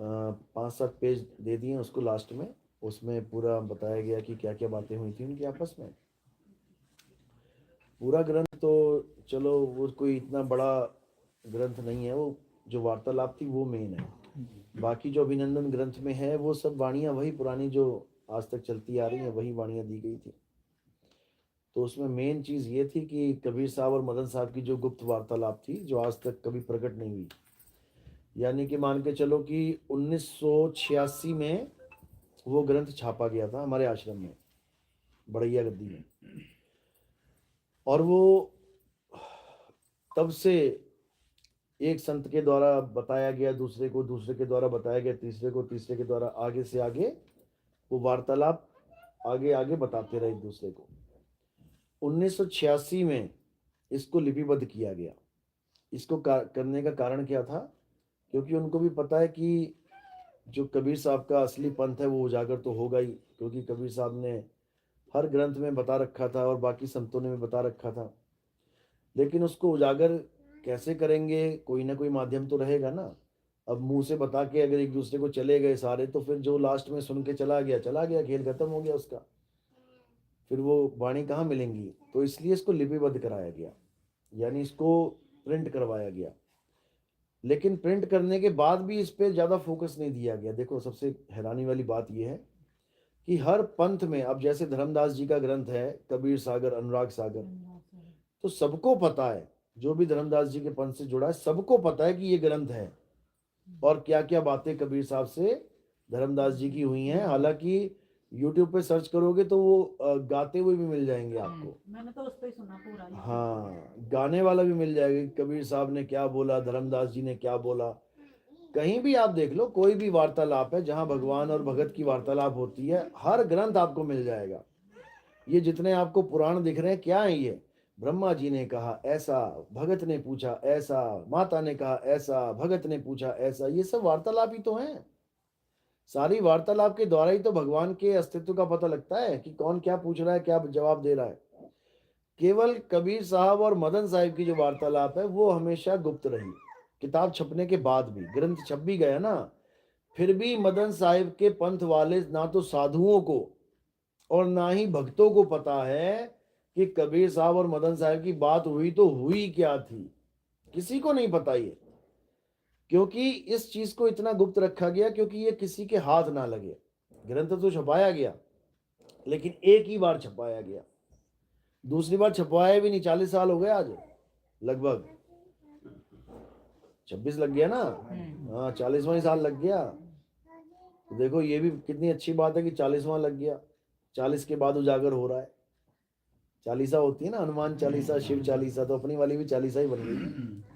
5-7 page दे दिए उसको last में। उसमें पूरा बताया गया कि क्या क्या बातें हुई थी उनकी आपस में। पूरा ग्रंथ तो चलो वो कोई इतना बड़ा ग्रंथ नहीं है, वो जो वार्तालाप थी वो मेन है। बाकी जो अभिनंदन ग्रंथ में है वो सब वाणियां वही पुरानी जो आज तक चलती आ रही हैं वही वाणियां दी गई थी। तो उसमें मेन चीज ये थी कि कबीर साहब और मदन साहब की जो गुप्त वार्तालाप थी जो आज तक कभी प्रकट नहीं हुई। यानी कि मान के चलो कि 1986 में वो ग्रंथ छापा गया था हमारे आश्रम में, बड़ैया गद्दी में। और वो तब से एक संत के द्वारा बताया गया दूसरे को, दूसरे के द्वारा बताया गया तीसरे को, तीसरे के द्वारा आगे से आगे वो वार्तालाप आगे आगे बताते रहे एक दूसरे को। 1986 में इसको लिपिबद्ध किया गया। इसको करने का कारण क्या था? क्योंकि उनको भी पता है कि जो कबीर साहब का असली पंथ है वो उजागर तो होगा ही, क्योंकि कबीर साहब ने हर ग्रंथ में बता रखा था और बाकी संतों ने भी बता रखा था। लेकिन उसको उजागर कैसे करेंगे? कोई ना कोई माध्यम तो रहेगा ना। अब मुंह से बता के अगर एक दूसरे को चले गए सारे, तो फिर जो लास्ट में सुन के चला गया चला गया, खेल खत्म हो गया उसका। फिर वो वाणी कहाँ मिलेंगी? तो इसलिए इसको लिपिबद्ध कराया गया, यानी इसको प्रिंट करवाया गया। लेकिन प्रिंट करने के बाद भी इस पे ज़्यादा फोकस नहीं दिया गया। देखो सबसे हैरानी वाली बात यह है कि हर पंथ में, अब जैसे धर्मदास जी का ग्रंथ है कबीर सागर अनुराग सागर, तो सबको पता है, जो भी धर्मदास जी के पंथ से जुड़ा है सबको पता है कि ये ग्रंथ है और क्या क्या बातें कबीर साहब से धर्मदास जी की हुई हैं। हालांकि यूट्यूब पे सर्च करोगे तो वो गाते हुए भी मिल जाएंगे आपको। मैंने तो उस पे ही सुना पूरा YouTube पे। हाँ, गाने वाला भी मिल जाएगा कि कबीर साहब ने क्या बोला, धर्मदास जी ने क्या बोला। कहीं भी आप देख लो, कोई भी वार्तालाप है जहां भगवान और भगत की वार्तालाप होती है, हर ग्रंथ आपको मिल जाएगा। ये जितने आपको पुराण दिख रहे हैं क्या है ये? ब्रह्मा जी ने कहा ऐसा, भगत ने पूछा ऐसा, माता ने कहा ऐसा, भगत ने पूछा ऐसा, ये सब वार्तालाप ही तो हैं। सारी वार्तालाप के द्वारा ही तो भगवान के अस्तित्व का पता लगता है कि कौन क्या पूछ रहा है, क्या जवाब दे रहा है। केवल कबीर साहब और मदन साहिब की जो वार्तालाप है वो हमेशा गुप्त रही। किताब छपने के बाद भी, ग्रंथ छप भी गया ना, फिर भी मदन साहिब के पंथ वाले ना तो साधुओं को और ना ही भक्तों को पता है कि कबीर साहब और मदन साहब की बात हुई तो हुई क्या थी। किसी को नहीं पता ये, क्योंकि इस चीज को इतना गुप्त रखा गया क्योंकि ये किसी के हाथ ना लगे। ग्रंथ तो छपाया गया लेकिन एक ही बार छपाया गया, दूसरी बार छपवाया भी नहीं। 40 साल हो गए आज, लगभग 26 लग गया ना। हाँ, 40वां ही साल लग गया। तो देखो ये भी कितनी अच्छी बात है कि 40वां लग गया। 40 के बाद उजागर हो रहा है। चालीसा होती है ना, हनुमान चालीसा, शिव चालीसा, तो अपनी वाली भी चालीसा ही बन गई है।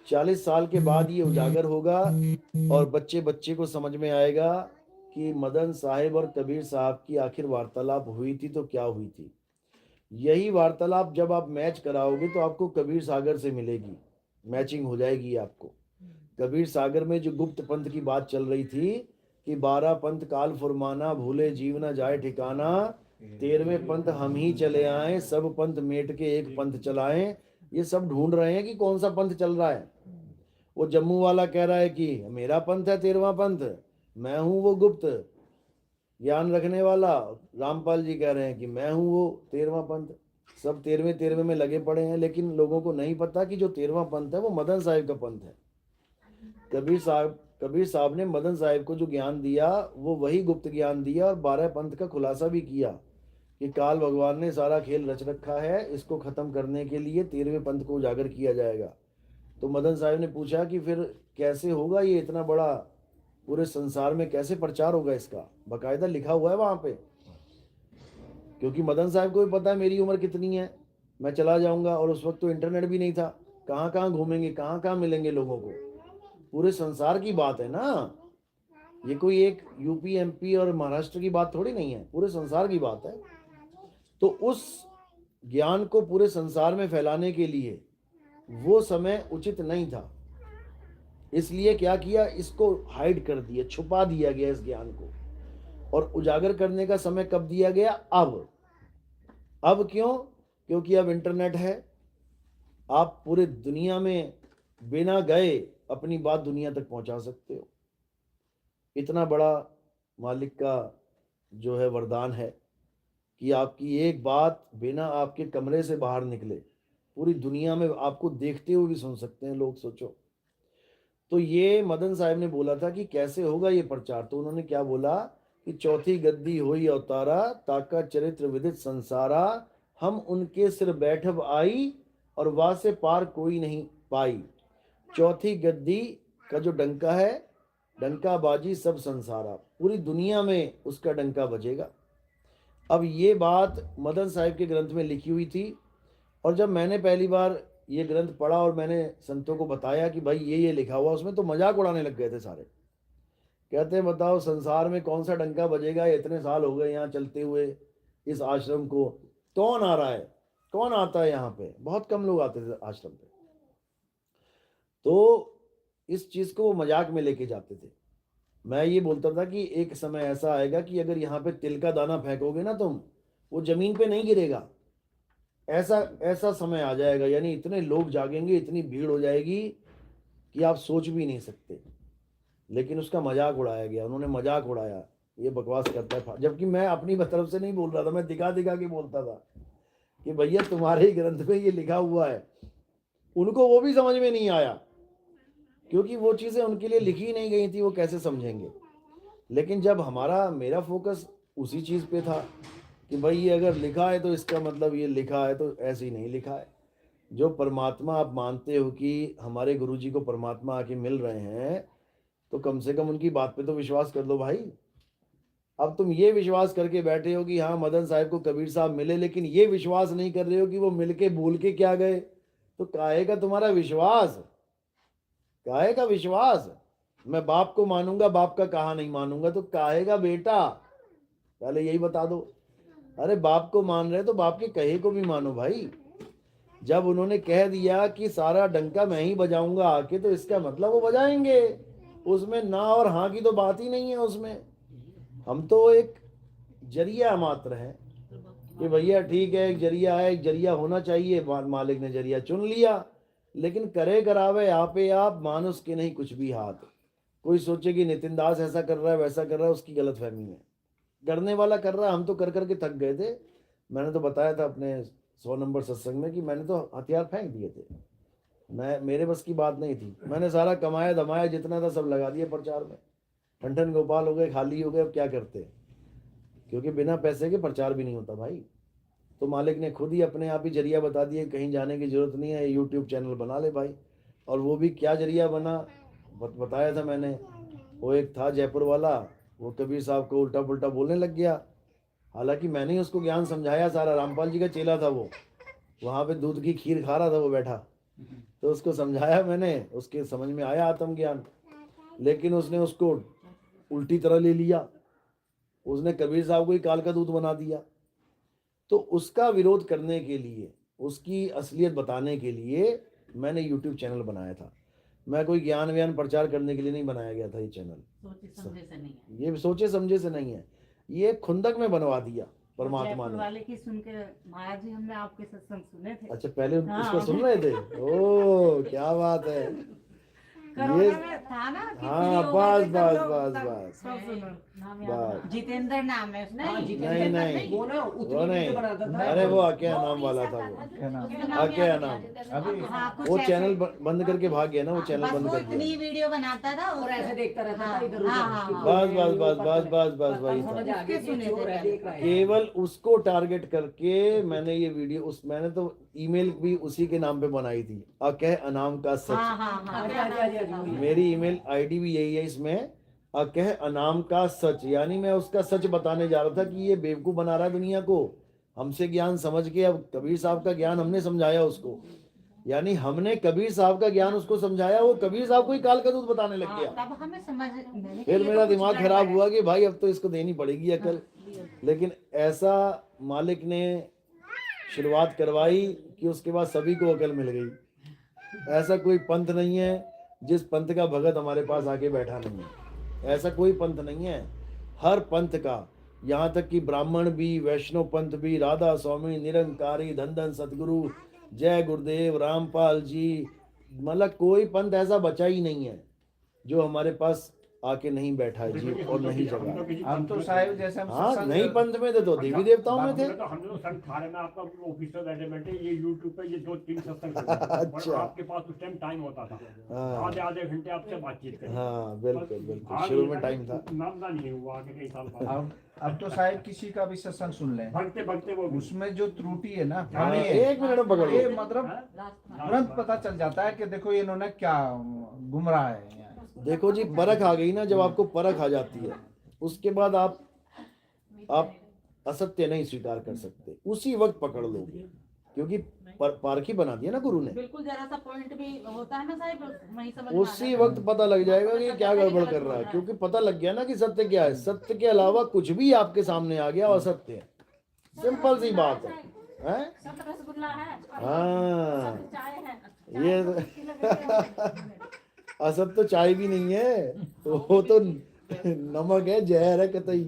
40 साल के बाद ये उजागर होगा और बच्चे बच्चे को समझ में आएगा कि मदन साहिब और कबीर साहब की आखिर वार्तालाप हुई थी तो क्या हुई थी। यही वार्तालाप जब आप मैच कराओगे तो आपको कबीर सागर से मिलेगी, मैचिंग हो जाएगी आपको। कबीर सागर में जो गुप्त पंथ की बात चल रही थी कि 12 पंथ काल फुरमाना, भूले जीव न जाए ठिकाना, 13वें पंथ हम ही चले आए, सब पंथ मेट के एक पंथ चलाएं। ये सब ढूंढ रहे हैं कि कौन सा पंथ चल रहा है। वो जम्मू वाला कह रहा है कि मेरा पंथ है 13वां पंथ, मैं हूं वो गुप्त ज्ञान रखने वाला। रामपाल जी कह रहे हैं कि मैं हूं वो 13वां पंथ। सब 13वें 13वें में लगे पड़े हैं, लेकिन लोगों को नहीं पता कि जो 13वां पंथ है वो मदन साहिब का पंथ है। कबीर साहब ने मदन साहिब को जो ज्ञान दिया वो वही गुप्त ज्ञान दिया और 12 पंथ का खुलासा भी किया कि काल भगवान ने सारा खेल रच रखा है, इसको खत्म करने के लिए 13वें पंथ को उजागर किया जाएगा। तो मदन साहिब ने पूछा कि फिर कैसे होगा ये, इतना बड़ा पूरे संसार में कैसे प्रचार होगा इसका? बकायदा लिखा हुआ है वहां पे, क्योंकि मदन साहब को भी पता है मेरी उम्र कितनी है, मैं चला जाऊंगा। और उस वक्त तो इंटरनेट भी नहीं था, कहाँ कहाँ घूमेंगे, कहाँ कहाँ मिलेंगे लोगों को। पूरे संसार की बात है ना, ये कोई एक यूपी एमपी और महाराष्ट्र की बात थोड़ी नहीं है, पूरे संसार की बात है। तो उस ज्ञान को पूरे संसार में फैलाने के लिए वो समय उचित नहीं था, इसलिए क्या किया, इसको हाइड कर दिया, छुपा दिया गया इस ज्ञान को। और उजागर करने का समय कब दिया गया? अब क्यों? क्योंकि अब इंटरनेट है, आप पूरे दुनिया में बिना गए अपनी बात दुनिया तक पहुंचा सकते हो। इतना बड़ा मालिक का जो है वरदान है कि आपकी एक बात बिना आपके कमरे से बाहर निकले पूरी दुनिया में आपको देखते हुए भी सुन सकते हैं लोग, सोचो। तो ये मदन साहब ने बोला था कि कैसे होगा ये प्रचार, तो उन्होंने क्या बोला कि चौथी गद्दी होई अवतारा, ताका चरित्र विदित संसारा, हम उनके सिर बैठब आई, और वहां से पार कोई नहीं पाई। चौथी गद्दी का जो डंका है, डंका बाजी सब संसारा, पूरी दुनिया में उसका डंका बजेगा। अब ये बात मदन साहिब के ग्रंथ में लिखी हुई थी, और जब मैंने पहली बार ये ग्रंथ पढ़ा और मैंने संतों को बताया कि भाई ये लिखा हुआ, उसमें तो मजाक उड़ाने लग गए थे सारे। कहते हैं बताओ संसार में कौन सा डंका बजेगा, इतने साल हो गए यहाँ चलते हुए इस आश्रम को, कौन आ रहा है, कौन आता है यहाँ पे, बहुत कम लोग आते थे आश्रम पे। तो इस चीज को वो मजाक में लेके जाते थे। मैं ये बोलता था कि एक समय ऐसा आएगा कि अगर यहाँ पे तिल का दाना फेंकोगे ना तुम, वो जमीन पे नहीं गिरेगा। ऐसा ऐसा समय आ जाएगा, यानी इतने लोग जागेंगे, इतनी भीड़ हो जाएगी कि आप सोच भी नहीं सकते। लेकिन उसका मजाक उड़ाया गया, उन्होंने मजाक उड़ाया, ये बकवास करता है। जबकि मैं अपनी तरफ से नहीं बोल रहा था, मैं दिखा दिखा के बोलता था कि भैया तुम्हारे ही ग्रंथ में ये लिखा हुआ है। उनको वो भी समझ में नहीं आया, क्योंकि वो चीज़ें उनके लिए लिखी नहीं गई थी, वो कैसे समझेंगे। लेकिन जब मेरा फोकस उसी चीज़ पे था कि भाई ये अगर लिखा है तो इसका मतलब ये लिखा है, तो ऐसे ही नहीं लिखा है। जो परमात्मा आप मानते हो कि हमारे गुरुजी को परमात्मा आके मिल रहे हैं, तो कम से कम उनकी बात पे तो विश्वास कर दो भाई। अब तुम ये विश्वास करके बैठे हो कि हाँ मदन साहब को कबीर साहब मिले, लेकिन ये विश्वास नहीं कर रहे हो कि वो मिलके बोल के क्या गए, तो काहे का तुम्हारा विश्वास, काहे का विश्वास। मैं बाप को मानूंगा, बाप का कहा नहीं मानूंगा, तो काहे का बेटा, पहले यही बता दो। अरे बाप को मान रहे तो बाप के कहे को भी मानो भाई। जब उन्होंने कह दिया कि सारा डंका मैं ही बजाऊंगा आके, तो इसका मतलब वो बजाएंगे, उसमें ना और हाँ की तो बात ही नहीं है उसमें। हम तो एक जरिया मात्र है कि भैया ठीक है, एक जरिया है, एक जरिया होना चाहिए, मालिक ने जरिया चुन लिया। लेकिन करे करावे आपे आप, मानुस के नहीं कुछ भी हाथ। कोई सोचे कि नितिन दास ऐसा कर रहा है वैसा कर रहा है, उसकी गलत फहमी है। करने वाला कर रहा है, हम तो कर करके थक गए थे। मैंने तो बताया था अपने 100 नंबर सत्संग में कि मैंने तो हथियार फेंक दिए थे, मेरे बस की बात नहीं थी। मैंने सारा कमाया धमाया जितना था सब लगा दिया प्रचार में। ठन गोपाल हो गए, खाली हो गए, अब क्या करते, क्योंकि बिना पैसे के प्रचार भी नहीं होता भाई। तो मालिक ने खुद ही अपने आप ही जरिया बता दिए, कहीं जाने की जरूरत नहीं है, यूट्यूब चैनल बना ले भाई। और वो भी क्या जरिया बना, बताया था मैंने। वो एक था जयपुर वाला, वो कबीर साहब को उल्टा पुल्टा बोलने लग गया। हालांकि मैंने ही उसको ज्ञान समझाया सारा, रामपाल जी का चेला था वो, वहाँ पे दूध की खीर खा रहा था वो बैठा, तो उसको समझाया मैंने, उसके समझ में आया आत्मज्ञान। लेकिन उसने उसको उल्टी तरह ले लिया, उसने कबीर साहब को ही काल का दूध बना दिया। तो उसका विरोध करने के लिए, उसकी असलियत बताने के लिए मैंने यूट्यूब चैनल बनाया था। मैं कोई ज्ञान व्यान प्रचार करने के लिए नहीं बनाया गया था ये चैनल। सोचे समझे से नहीं है। ये सोचे समझे से नहीं है, ये खुंदक में बनवा दिया परमात्मा जयपुर ने। वाले की सुन के माया जी, हमने आपके सत्संग सुने थे। अच्छा पहले हाँ। उसको सुन रहे थे, ओ क्या बात है। कोरोना ये में था ना कि हाँ, फ्री हो गए बस थे सब बस लोग, बस तब बस सब सुनो। नाम याद बस। नहीं। जितेंद्र नाम है उसका। नहीं नहीं, वो ना वो उतनी नहीं, वीडियो बनाता था। अरे वो अकेया नाम वाला था वो, अकेया नाम। हाँ, कुछ वो ऐसे। चैनल बंद करके भाग गया ना, वो चैनल बस बंद वो कर इतनी दिया। वीडियो बनाता था और ऐसे देखता रहता था इधर हाँ, उधर हाँ, कि हाँ। कोई बस है, बस वो बस पकड़ बस ले। बस बस वही समझ था। आ गया कि उसके सुने चोर थे है, देख रहा है। केवल उसको टारगेट करके मैंने ये वीडियो, मैंने तो ईमेल भी उसी के नाम पे बनाई थी, अकह अनाम का हाँ सच। हाँ हाँ। अच्छा, अच्छा, अच्छा, अच्छा। मेरी ईमेल आईडी भी यही है इसमें, अकह अनाम का सच। यानी मैं उसका सच बताने जा रहा था कि ये बेवकूफ बना रहा है दुनिया को, हमसे ज्ञान समझ के। अब कबीर साहब का ज्ञान हमने समझाया उसको, यानी हमने कबीर साहब का ज्ञान उसको समझाया, वो कबीर साहब को ही काल का दूध बताने लग गया। तब हमें समझ, मैंने फिर कहा, ये मेरा तो कुछ दिमाग गड़बड़ खराब है। हुआ कि भाई अब तो इसको देनी पड़ेगी अकल। लेकिन ऐसा मालिक ने शुरुआत करवाई कि उसके बाद सभी को अकल मिल गई। ऐसा कोई पंथ नहीं है जिस पंथ का भगत हमारे पास आके बैठा नहीं है, ऐसा कोई पंथ नहीं है। हर पंथ का, यहाँ तक कि ब्राह्मण भी, वैष्णव पंथ भी, राधा स्वामी, निरंकारी, धन धन सतगुरु, जय गुरुदेव, रामपाल जी, मतलब कोई पंथ ऐसा बचा ही नहीं है जो हमारे पास आके नहीं बैठा है जी और नहीं जगा। हम तो साहिब जैसे हम हाँ, सत्संग- नहीं पंथ में थे तो देवी देवताओं में थे। तो हम लोग संत थाने में आपका ऑफिस में बैठे ये यूट्यूब पे ये 2-3 सत्संग अच्छा। और आपके पास उस टाइम टाइम होता था, हाँ। आधे आधे घंटे आपसे बातचीत करें। हाँ बिल्कुल बिल्कुल, आगे शुरू में टाइम था। नामदा नहीं हुआ आगे कई साल बाद। अब तो साहिब किसी का भी सत्संग सुन लें, भगते भगते वो उसमें जो त्रुटि है ना हाँ, हमें एक मिनट में पकड़ ये लो। मतलब हाँ? तुरंत पता चल जाता है कि देखो इन्होंने क्या गुमराह है यहाँ। देखो जी, परख आ गई ना, जब आपको परख आ जाती है उसके बाद आप असत्य नहीं स्वीकार कर सकते, उसी वक्त पकड़ लोगे, क्योंकि पारखी बना दिया ना गुरु ने। बिल्कुल जरा सा पॉइंट भी होता है ना साहिब, वही समझ उसी वक्त पता लग जाएगा कि क्या गड़बड़ कर रहा है, क्योंकि पता लग गया ना कि सत्य क्या है। सत्य के अलावा कुछ भी आपके सामने आ गया असत्य है, सिंपल सी बात है, हैं? रसगुल्ला है, हाँ, चाय है, ये असत तो चाय भी नहीं है, वो तो नमक है, जहर है कतई।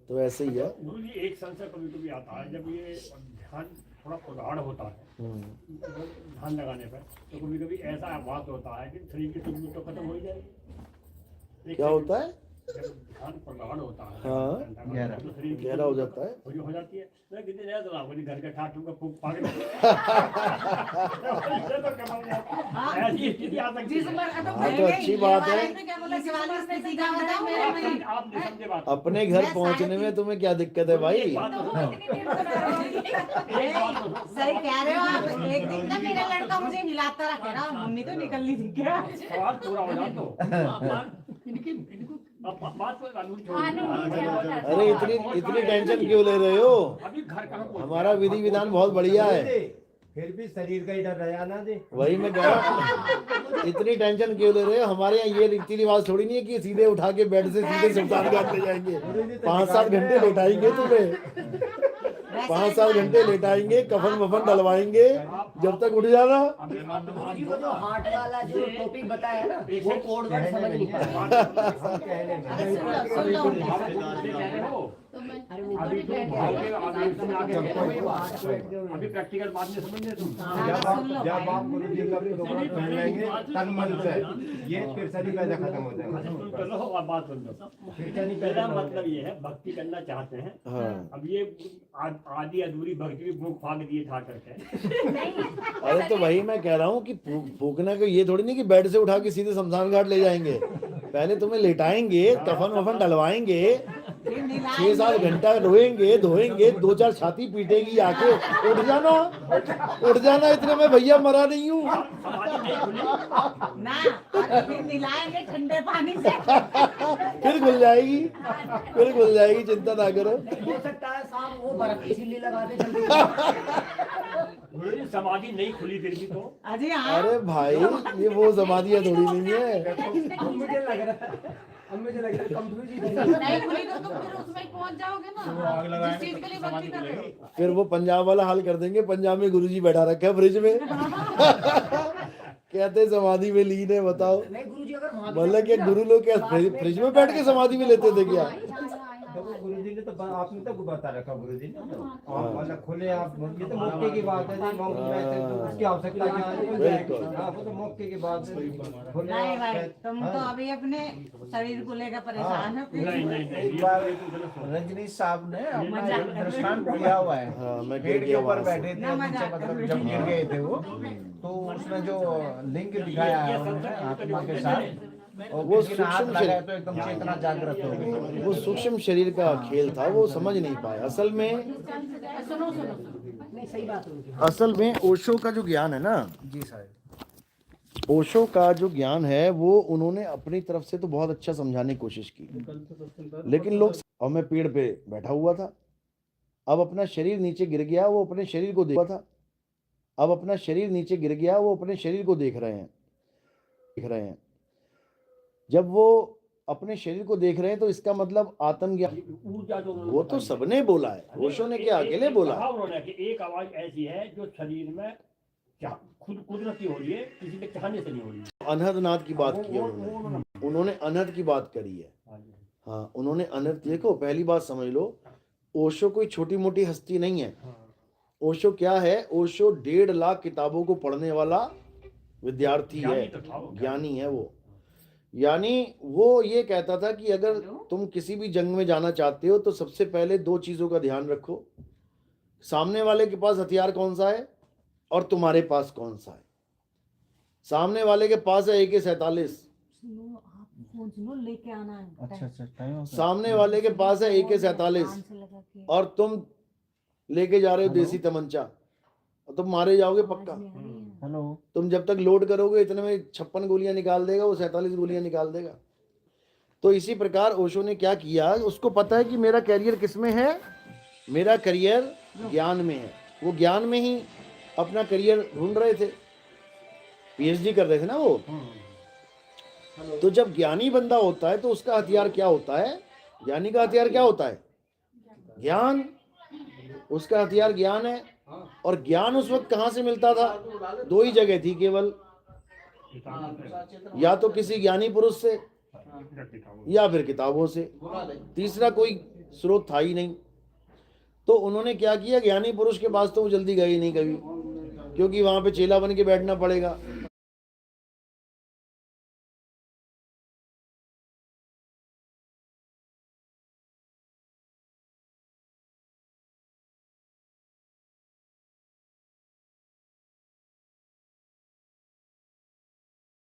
तो ऐसे ही है। गुरु जी एक संशय कभी कभी आता है, जब ये ध्यान थोड़ा प्रगाढ़ होता है ध्यान लगाने पर, तो कभी कभी ऐसा आभास होता है कि शरीर की टुकड़ी तो खत्म हो ही जाएगी। क्या होता है? जब ध्यान प्रगाढ़ होता है, हाँ, गहरा। तो शरीर की गहरा हो जाता है। हो जाती है। मैं कितने नया तो मुझे घर का ठाट का फूक पागल ऐसी स्थिति आ सकती है। हाँ, तो अच्छी बात है। आप नहीं समझे बात। अपने घर पहुंचने में तुम्हें क्या दिक्कत है भाई? एक बात तो सुनो। सही कह रहे हो आप। एक दिन ना मेरा लड़का मुझे हिलाता रहा, कह रहा मम्मी तो निकल ली थी क्या? सवाल पूरा हो जाए तो बात को अरे इतनी टेंशन क्यों ले रहे हो? अभी घर कहाँ पहुंचे? हमारा विधि विधान बहुत बढ़िया है। फिर भी शरीर का ही डर रहा ना दे। वही मैं कह रहा हूँ, इतनी टेंशन क्यों ले रहे हो? हमारे यहाँ ये रीति रिवाज थोड़ी नहीं है कि सीधे उठा के बेड से सीधे शमशान घाट ले जाएंगे। 5-7 घंटे लेटाएंगे तुम्हें, 5-7 घंटे लेटाएंगे, कफन वफन डलवाएंगे, जब तक उठ जाना। गुरुजी को जो हार्ट वाला जो टॉपिक बताया ना, वो कोड वर्ड समझ नहीं पाया। अभी प्रैक्टिकल बात नहीं समझ रहे तुम। जब आप गुरु जी का प्रोग्राम सुन लेंगे तन मन से, ये फिर शरीर का खत्म हो जाएगा। सुन तो लो और बात सुन लो। मेरा मतलब ये है, भक्ति करना चाहते हैं। हाँ। अब ये आधी अधूरी भक्ति भी भूख भाग दिए था करके। अरे तो वही मैं कह रहा हूँ कि फूकने को ये थोड़ी नहीं कि बेड से उठा के सीधे शमशान घाट ले जाएंगे। पहले तुम्हें लेटाएंगे, कफन वफन डलवाएंगे, 6-7 घंटा रोएंगे धोएंगे, 2-4 छाती पीटेगी आके, उठ जाना। इतने में भैया मरा नहीं हूँ। ना, फिर निलाएंगे ठंडे पानी से। फिर खुल जाएगी, चिंता ना करो। हो सकता है साहब वो बर्फ इसीलिए लगा दे जल्दी। गुरुजी समाधि नहीं खुली फिर भी तो। अजी हाँ, अरे भाई, ये वो समाधियाँ थोड़ी नहीं है। अब मुझे लग रहा है कंफ्यूज नहीं खुली तो तुम फिर उसमें पहुंच जाओगे ना, जिस चीज के लिए भक्ति कर रहे हो। फिर वो पंजाब वाला हाल कर देंगे। पंजाब में गुरुजी बैठा रखा है फ्रिज में, कहते समाधि में लीन है। बताओ, नहीं गुरुजी अगर वहाँ मतलब कि गुरु लोग क्या फ्रिज में बैठ के समाधि में लेते थे क्या? गुरु जी ने तो आपने तो बता रखा गुरु जी ने आप मतलब खुले आप, ये तो मौके की बात है जी। उसकी आवश्यकता क्या है? हाँ, वो तो मौके की बात है। नहीं भाई, तुम तो अभी अपने शरीर को लेकर परेशान हो। नहीं एक बार रजनीश साहब ने अपना एक दृष्टांत दिया हुआ है। हाँ, मैं गिर पेड़ के गया ऊपर वहाँ से। बैठे थे, नीचे मतलब जब गिर गए थे वो, तो उसने जो लिंग दिखाया है उन्होंने आत्मा के साथ, और वो किसी ने हाथ सूक्ष्म लगाया तो एकदम चेतना जागृत हो गई। वो सूक्ष्म शरीर का खेल था, वो समझ नहीं पाए। असल में ओशो का जो ज्ञान है ना, जी साहब, ओशो का जो ज्ञान है वो उन्होंने अपनी तरफ से तो बहुत अच्छा समझाने की कोशिश की, लेकिन लोग, और मैं पेड़ पे बैठा हुआ था, अब अपना शरीर नीचे गिर गया, वो अपने शरीर को देख था, अब अपना शरीर नीचे गिर गया, वो अपने शरीर को देख रहे हैं। जब वो अपने शरीर को देख रहे हैं तो इसका मतलब आत्मज्ञान, ऊर्जा जो वो तो सबने बोला है, ओशो ने क्या अकेले बोला? कहा उन्होंने कि एक आवाज ऐसी है जो शरीर में खुद कुदरती हो रही है, किसी के चाहने से नहीं हो रही है। अनहदनाद की बात की है उन्होंने अनहद की बात करी है। हाँ, उन्होंने अनहद, देखो पहली बात समझ लो, ओशो कोई छोटी मोटी हस्ती नहीं है। ओशो क्या है? ओशो 1.5 लाख किताबों को पढ़ने वाला विद्यार्थी है, ज्ञानी तो था वो। ज्ञानी है वो। यानी वो ये कहता था कि अगर तुम किसी भी जंग में जाना चाहते हो तो सबसे पहले दो चीजों का ध्यान रखो, सामने वाले के पास हथियार कौन सा है और तुम्हारे पास कौन सा है। सामने वाले के पास है AK-47, सुनो आप फोन सुनो लेके आना है अच्छा अच्छा टाइम हो गया। सामने वाले के पास है AK-47 कान से लगा के और तुम लेके जा रहे हो हेलो? देसी तमंचा, और तुम मारे जाओगे पक्का। आवाज नहीं आ रही है। हेलो तुम जब तक लोड करोगे इतने में 56 गोलियां निकाल देगा, वो 47 गोलियां निकाल देगा। तो इसी प्रकार ओशो ने क्या किया, उसको पता है कि मेरा कैरियर किसमें है, मेरा करियर ज्ञान में है। वो ज्ञान में ही अपना करियर ढूंढ रहे थे, PhD कर रहे थे ना वो। तो जब ज्ञानी बंदा होता है तो उसका हथियार क्या होता है, ज्ञानी का हथियार क्या होता है, ज्ञान। उसका हथियार ज्ञान है। और ज्ञान उस वक्त कहाँ से मिलता था, दो ही जगह थी केवल, या तो किसी ज्ञानी पुरुष से या फिर किताबों से, तीसरा कोई स्रोत था ही नहीं। तो उन्होंने क्या किया, ज्ञानी पुरुष के पास तो वो जल्दी गए ही नहीं कभी, क्योंकि वहां पे चेला बन के बैठना पड़ेगा।